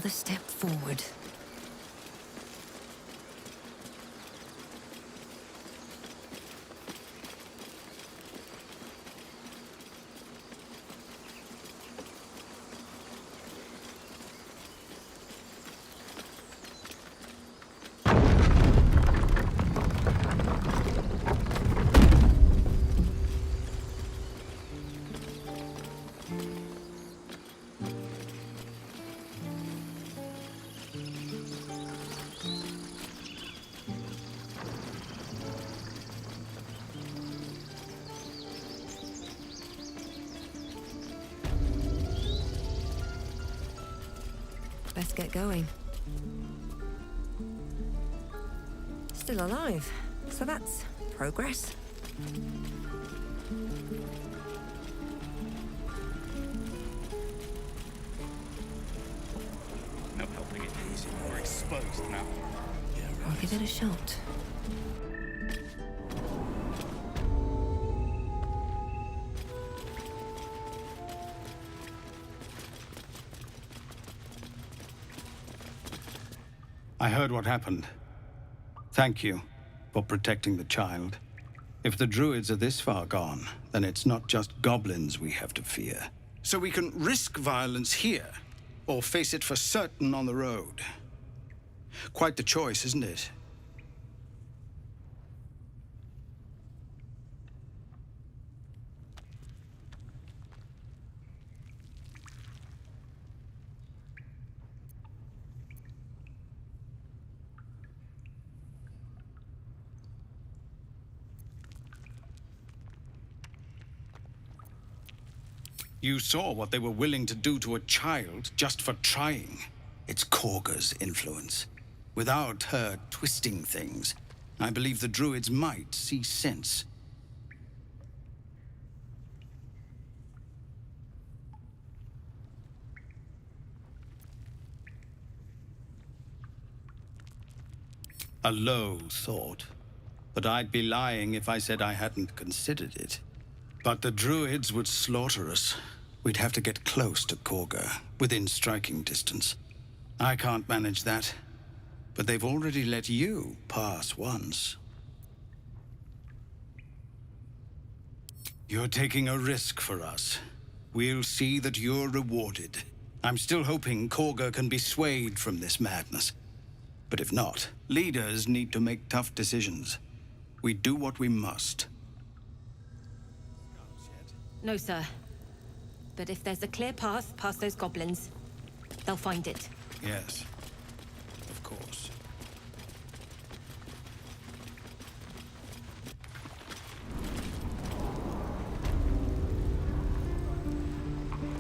another step forward. Let's get going. Still alive, so that's progress. No helping it easy. We're exposed now. Yeah, right. I'll give it a shot. I heard what happened. Thank you for protecting the child. If the druids are this far gone, then it's not just goblins we have to fear. So we can risk violence here, or face it for certain on the road. Quite the choice, isn't it? You saw what they were willing to do to a child just for trying. It's Korga's influence. Without her twisting things, I believe the druids might see sense. A low thought, but I'd be lying if I said I hadn't considered it. But the druids would slaughter us. We'd have to get close to Korga, within striking distance. I can't manage that, but they've already let you pass once. You're taking a risk for us. We'll see that you're rewarded. I'm still hoping Korga can be swayed from this madness. But if not, leaders need to make tough decisions. We do what we must. No, sir. But if there's a clear path past those goblins, they'll find it. Yes, of course.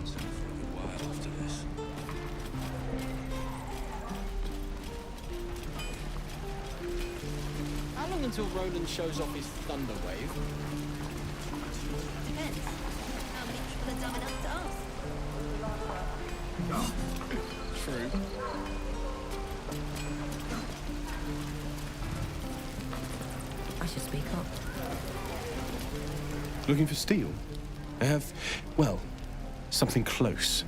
So for a good while after this. How long until Roland shows off his thunder wave? Depends. How many people are dumb enough to ask? True. I should speak up. Looking for steel? I have, well, something close.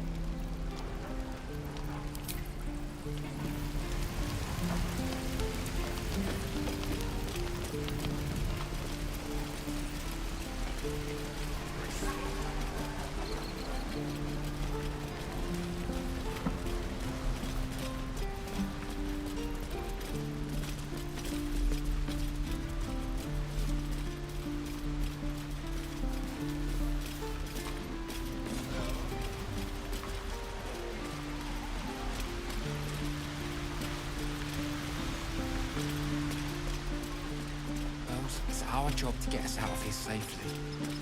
It's our job to get us out of here safely,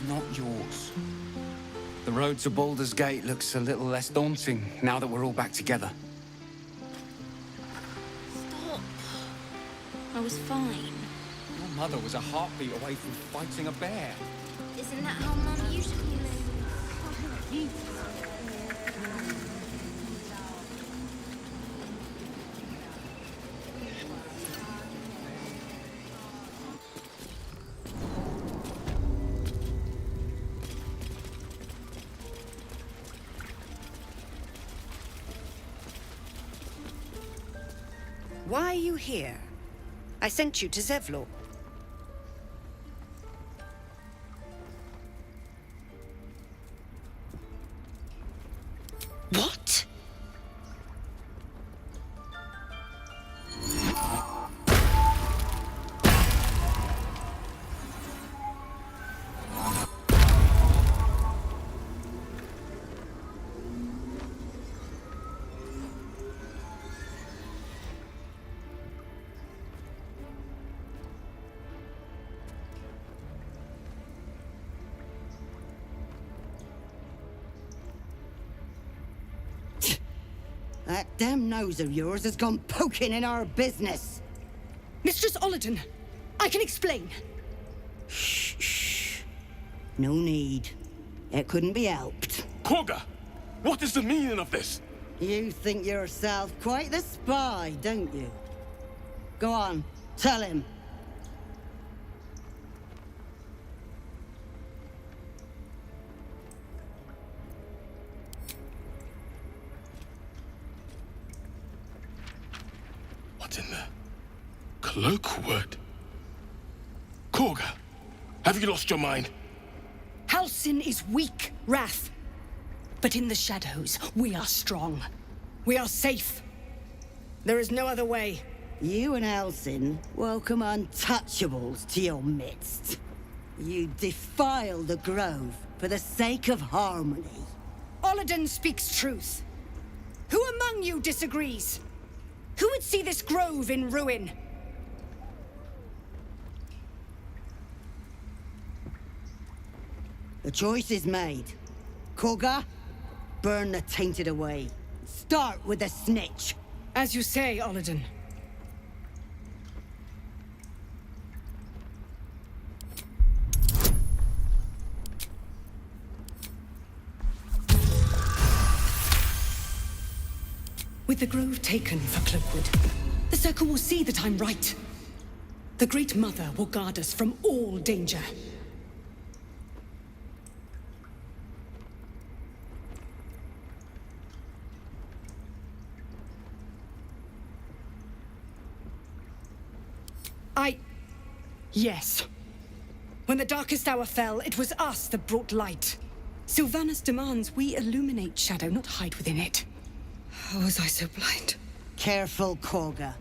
not yours. The road to Baldur's Gate looks a little less daunting now that we're all back together. Stop. I was fine. Your mother was a heartbeat away from fighting a bear. Isn't that how Mum usually is? Why are you here? I sent you to Zevlor. What? That damn nose of yours has gone poking in our business. Mistress Olladin, I can explain. Shh. No need. It couldn't be helped. Korga! What is the meaning of this? You think yourself quite the spy, don't you? Go on, tell him. What's in the cloak word? Korga, have you lost your mind? Halsin is weak, Wrath. But in the shadows, we are strong. We are safe. There is no other way. You and Halsin welcome untouchables to your midst. You defile the grove for the sake of harmony. Olladin speaks truth. Who among you disagrees? Who would see this grove in ruin? The choice is made. Korga, burn the tainted away. Start with the snitch. As you say, Olladin. With the grove taken for Cloakwood, the Circle will see that I'm right. The Great Mother will guard us from all danger. Yes. When the darkest hour fell, it was us that brought light. Sylvanas demands we illuminate shadow, not hide within it. How was I so blind? Careful, Korga.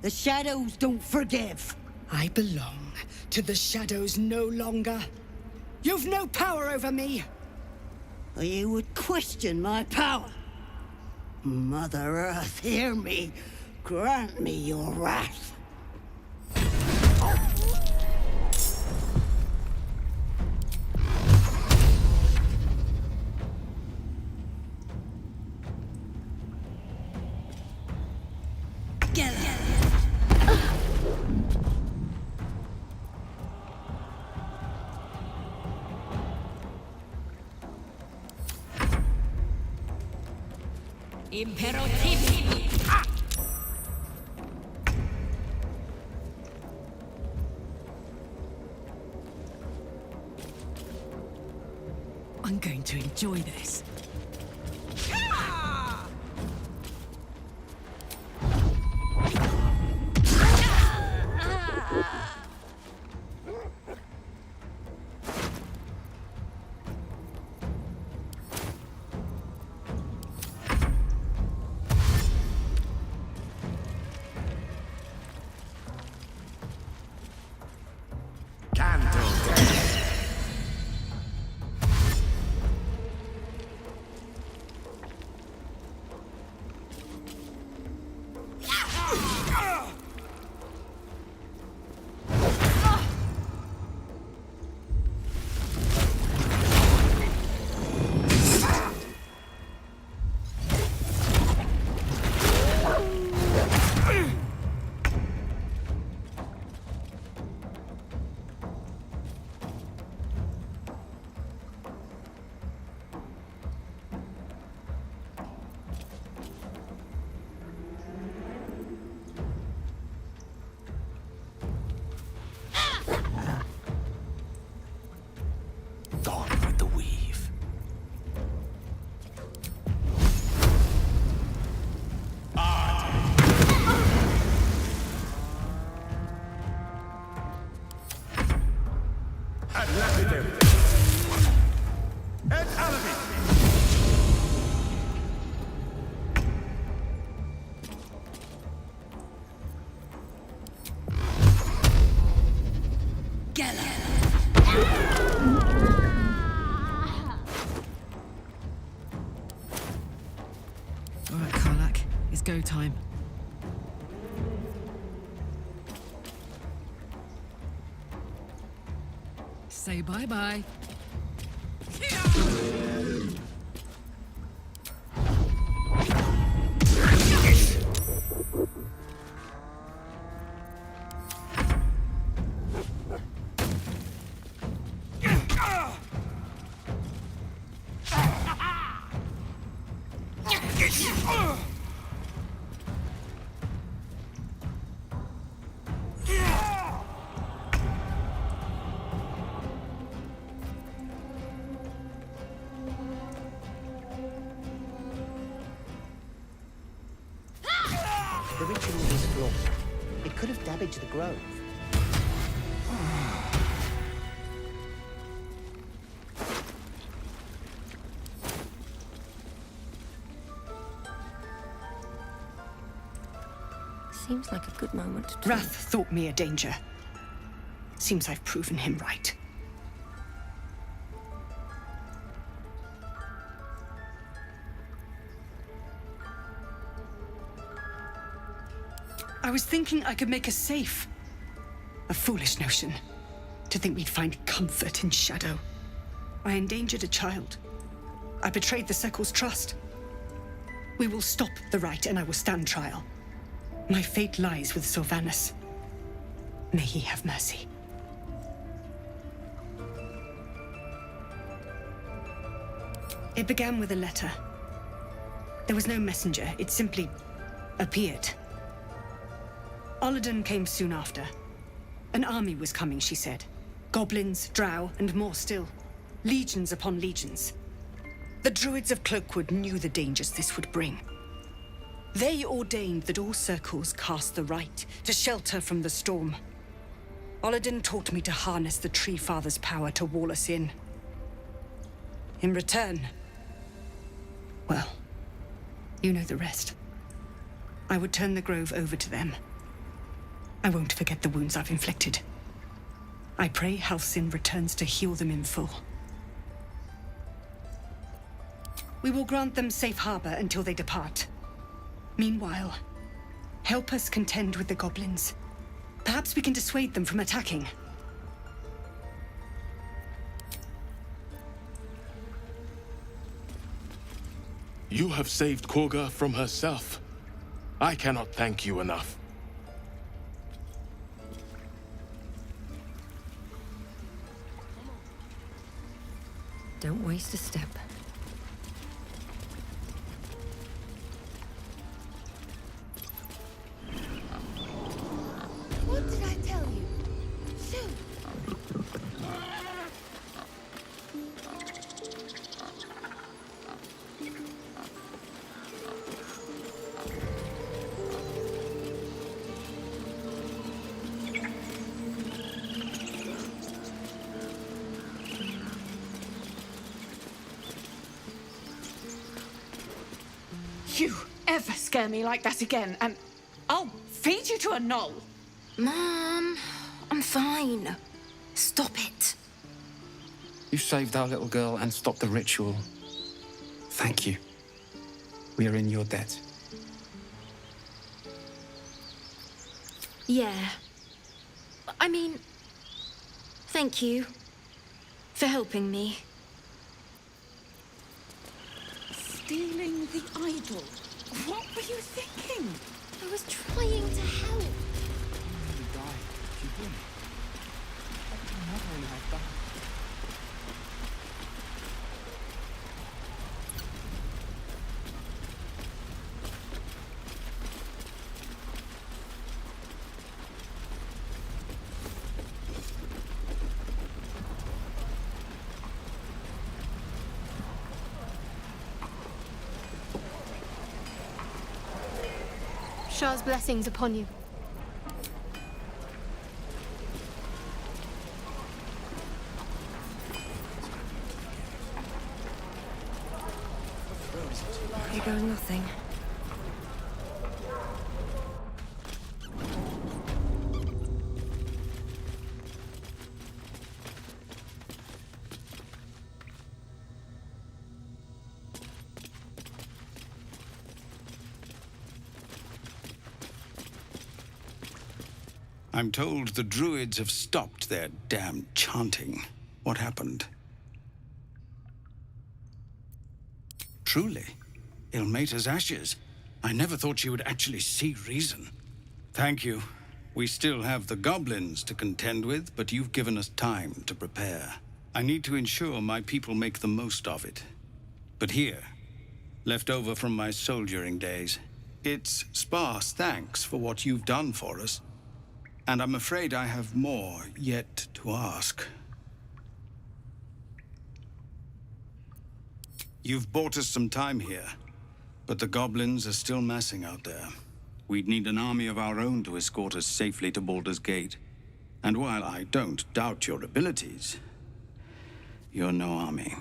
The shadows don't forgive. I belong to the shadows no longer. You've no power over me. You would question my power. Mother Earth, hear me. Grant me your wrath. I'm going to enjoy this. It's go time. Say bye-bye. The ritual is flawed. It could have damaged the grove. Seems like a good moment to... Wrath thought me a danger. Seems I've proven him right. I was thinking I could make us safe. A foolish notion. To think we'd find comfort in shadow. I endangered a child. I betrayed the Circle's trust. We will stop the Rite and I will stand trial. My fate lies with Sylvanus. May he have mercy. It began with a letter. There was no messenger. It simply appeared. Olladin came soon after. An army was coming, she said. Goblins, drow, and more still. Legions upon legions. The druids of Cloakwood knew the dangers this would bring. They ordained that all circles cast the Rite to shelter from the storm. Olladin taught me to harness the Tree Father's power to wall us in. In return, well, you know the rest. I would turn the grove over to them. I won't forget the wounds I've inflicted. I pray Halcyon returns to heal them in full. We will grant them safe harbor until they depart. Meanwhile, help us contend with the goblins. Perhaps we can dissuade them from attacking. You have saved Korga from herself. I cannot thank you enough. Don't waste a step. What did I tell you? Shoot! You ever scare me like that again, and I'll feed you to a knoll. Mom, I'm fine. Stop it. You saved our little girl and stopped the ritual. Thank you. We are in your debt. Yeah. I mean, thank you for helping me. Stealing the idol. What were you thinking? I was trying to help. You died. You did. What would your mother and I have done? Shah's blessings upon you. Here goes nothing. I'm told the druids have stopped their damn chanting. What happened? Truly, Ilmater's ashes. I never thought she would actually see reason. Thank you. We still have the goblins to contend with, but you've given us time to prepare. I need to ensure my people make the most of it. But here, left over from my soldiering days, it's sparse thanks for what you've done for us. And I'm afraid I have more yet to ask. You've bought us some time here, but the goblins are still massing out there. We'd need an army of our own to escort us safely to Baldur's Gate. And while I don't doubt your abilities, you're no army.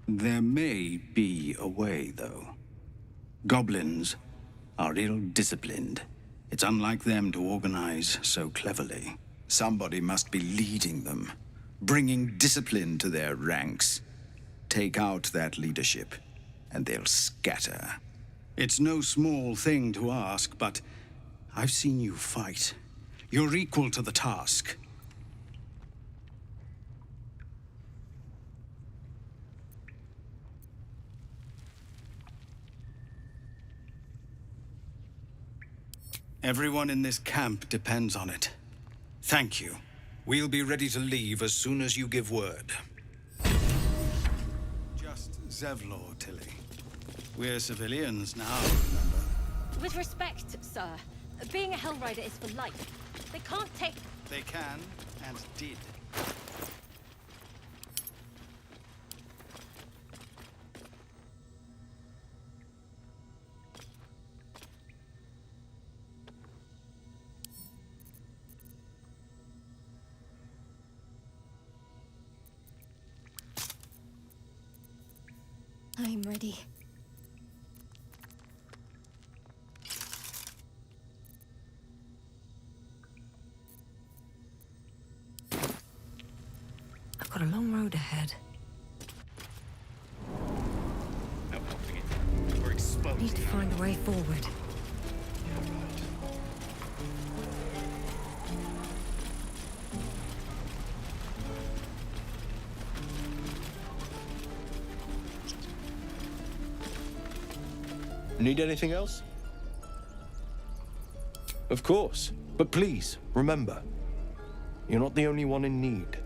There may be a way, though. Goblins are ill-disciplined. It's unlike them to organize so cleverly. Somebody must be leading them, bringing discipline to their ranks. Take out that leadership, and they'll scatter. It's no small thing to ask, but I've seen you fight. You're equal to the task. Everyone in this camp depends on it. Thank you. We'll be ready to leave as soon as you give word. Just Zevlor, Tilly. We're civilians now, remember? With respect, sir, being a Hellrider is for life. They can't take... They can, and did. I'm ready. I've got a long road ahead. No helping it. We're exposed. Need to find a way forward. Need anything else? Of course. But please, remember, you're not the only one in need.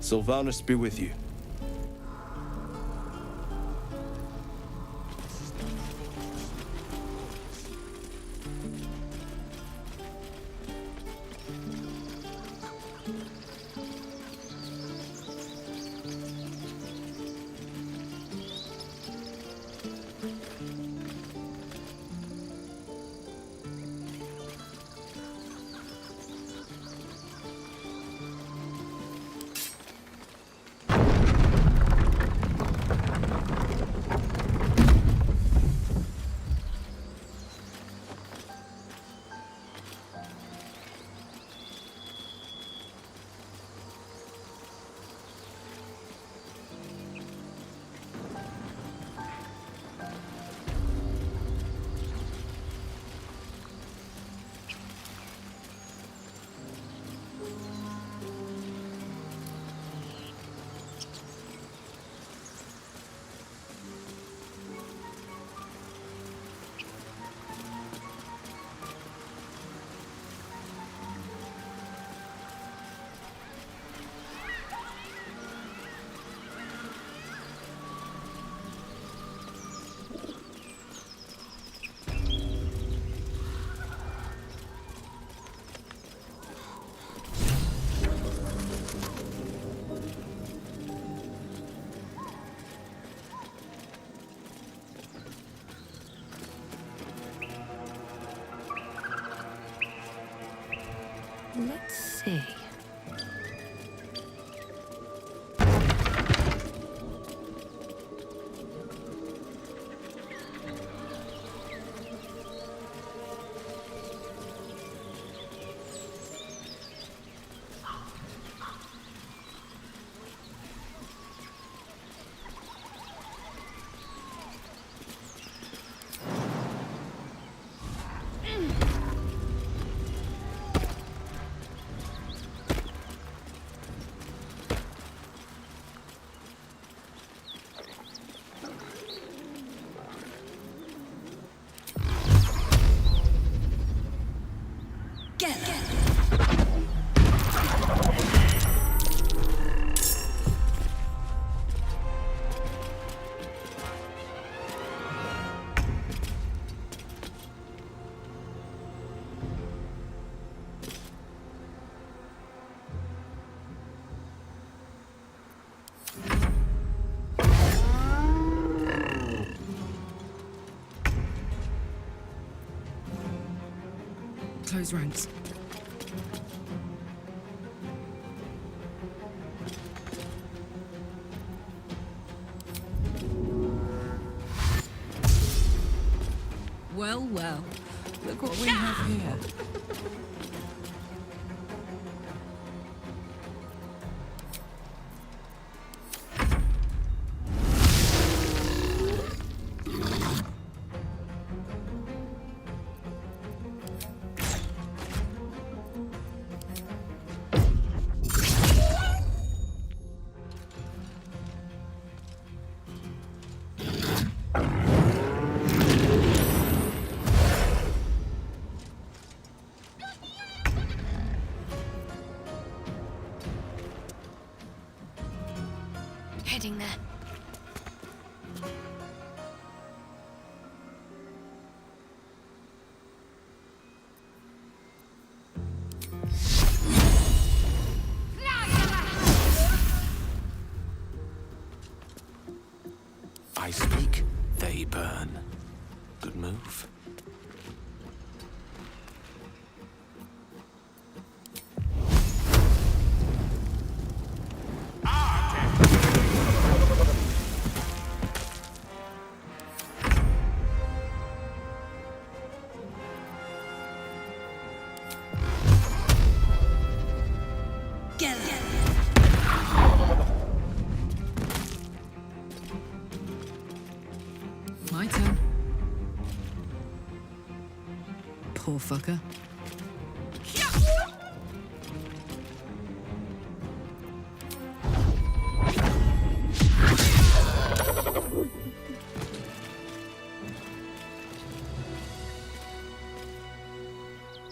Sylvanus be with you. Let's see. Close ranks. Well, well. Look what we have here. Heading there. I speak, they burn. Good move. My turn. Poor fucker.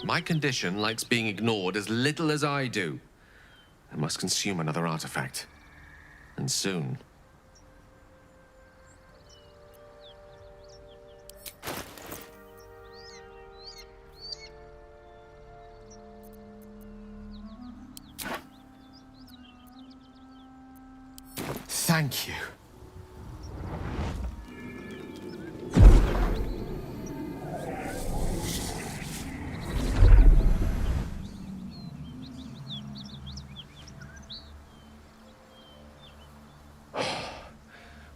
My condition likes being ignored as little as I do. I must consume another artifact. And soon. Thank you.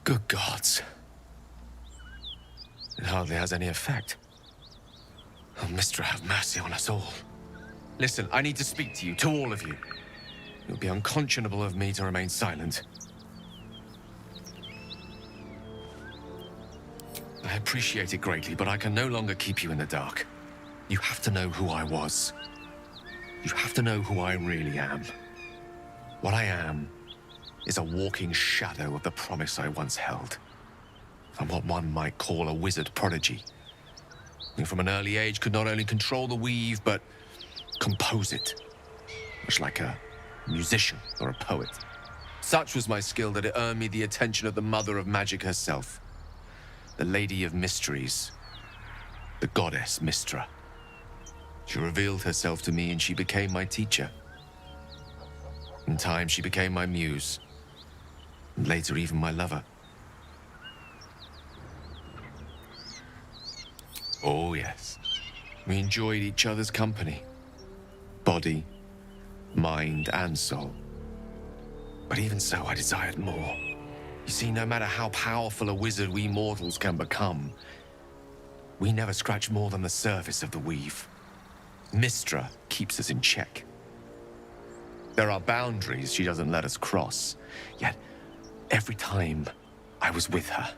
Good gods. It hardly has any effect. Oh, Mistra, have mercy on us all. Listen, I need to speak to you, to all of you. It would be unconscionable of me to remain silent. I appreciate it greatly, but I can no longer keep you in the dark. You have to know who I was. You have to know who I really am. What I am is a walking shadow of the promise I once held. I'm what one might call a wizard prodigy, who from an early age could not only control the weave, but compose it, much like a musician or a poet. Such was my skill that it earned me the attention of the mother of magic herself, the Lady of Mysteries, the goddess Mistra. She revealed herself to me and she became my teacher. In time, she became my muse, and later even my lover. Oh yes, we enjoyed each other's company. Body, mind, and soul. But even so, I desired more. You see, no matter how powerful a wizard we mortals can become, we never scratch more than the surface of the weave. Mistra keeps us in check. There are boundaries she doesn't let us cross, yet every time I was with her,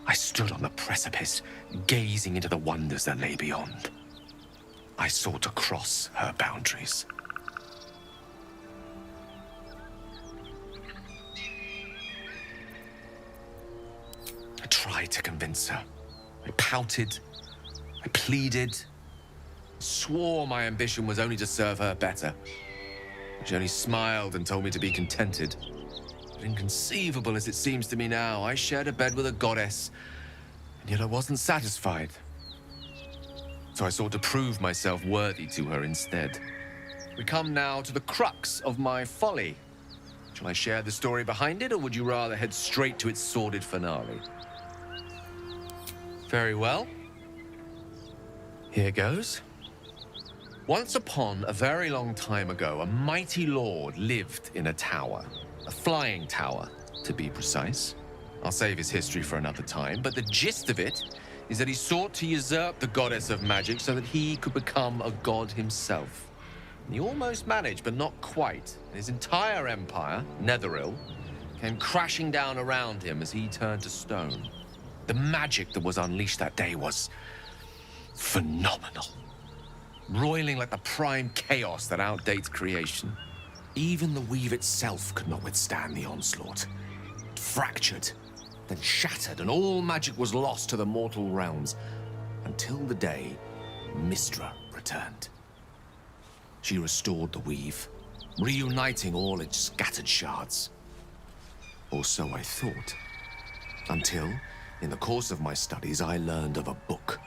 I stood on the precipice, gazing into the wonders that lay beyond. I sought to cross her boundaries. I tried to convince her. I pouted, I pleaded, swore my ambition was only to serve her better. She only smiled and told me to be contented. But inconceivable as it seems to me now, I shared a bed with a goddess, and yet I wasn't satisfied. So I sought to prove myself worthy to her instead. We come now to the crux of my folly. Shall I share the story behind it, or would you rather head straight to its sordid finale? Very well. Here goes. Once upon a very long time ago, a mighty lord lived in a tower. A flying tower, to be precise. I'll save his history for another time, but the gist of it is that he sought to usurp the goddess of magic so that he could become a god himself. And he almost managed, but not quite. His entire empire, Netheril, came crashing down around him as he turned to stone. The magic that was unleashed that day was phenomenal. Roiling like the prime chaos that outdates creation. Even the weave itself could not withstand the onslaught. It fractured, then shattered, and all magic was lost to the mortal realms, until the day Mistra returned. She restored the weave, reuniting all its scattered shards. Or so I thought. Until, in the course of my studies, I learned of a book.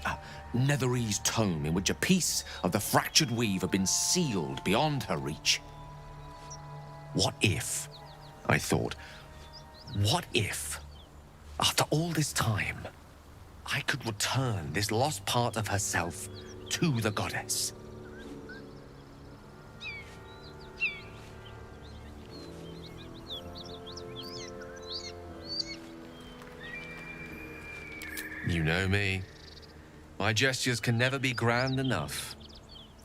A Netherese tome in which a piece of the fractured weave had been sealed beyond her reach. What if, I thought, what if, after all this time, I could return this lost part of herself to the goddess? You know me. My gestures can never be grand enough.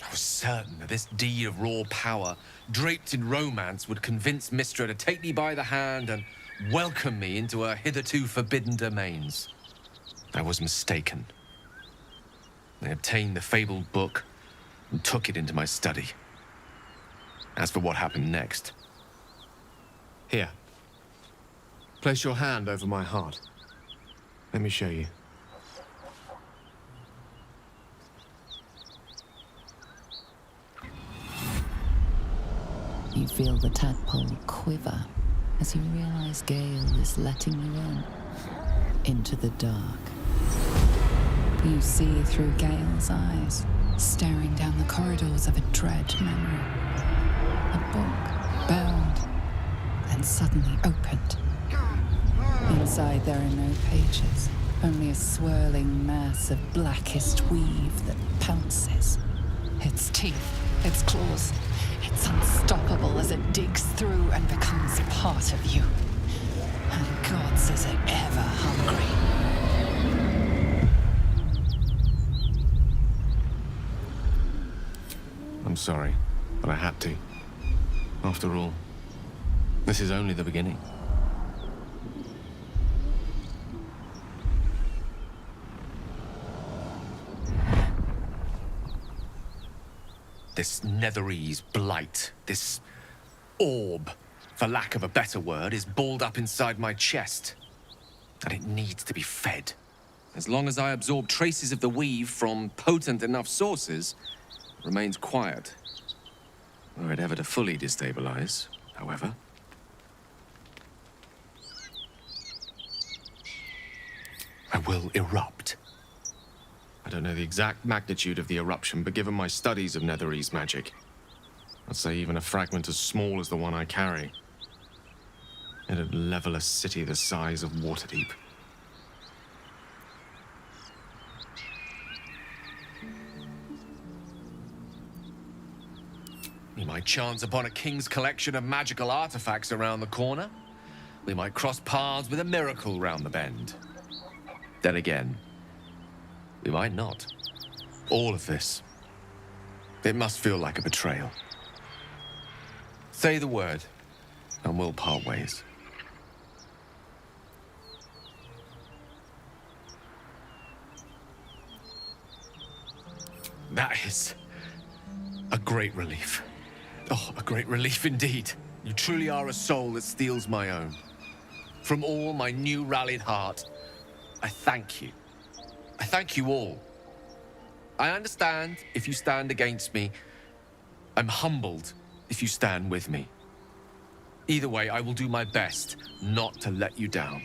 I was certain that this deed of raw power, draped in romance, would convince Mistra to take me by the hand and welcome me into her hitherto forbidden domains. I was mistaken. I obtained the fabled book and took it into my study. As for what happened next... Here. Place your hand over my heart. Let me show you. You You feel the tadpole quiver as you realize Gale is letting you in, into the dark. You see through Gale's eyes, staring down the corridors of a dread memory. A book, bound, and suddenly opened. Inside there are no pages, only a swirling mass of blackest weave that pounces. Its teeth, its claws, it's unstoppable as it digs through and becomes part of you. And gods, is it ever hungry. I'm sorry, but I had to. After all, this is only the beginning. This Netherese blight, this orb, for lack of a better word, is balled up inside my chest. And it needs to be fed. As long as I absorb traces of the weave from potent enough sources, it remains quiet. Were it ever to fully destabilize, however. I will erupt. I don't know the exact magnitude of the eruption, but given my studies of Netherese magic, I'd say even a fragment as small as the one I carry, it'd level a city the size of Waterdeep. We might chance upon a king's collection of magical artifacts around the corner. We might cross paths with a miracle round the bend. Then again, we might not. All of this, it must feel like a betrayal. Say the word, and we'll part ways. That is a great relief. Oh, a great relief indeed. You truly are a soul that steals my own. From all my new rallied heart, I thank you. I thank you all. I understand if you stand against me. I'm humbled if you stand with me. Either way, I will do my best not to let you down.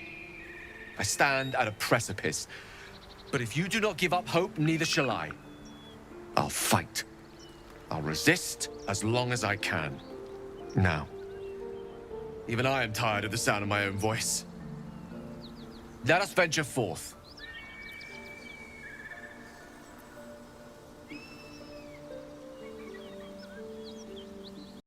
I stand at a precipice, but if you do not give up hope, neither shall I. I'll fight. I'll resist as long as I can. Now, even I am tired of the sound of my own voice. Let us venture forth.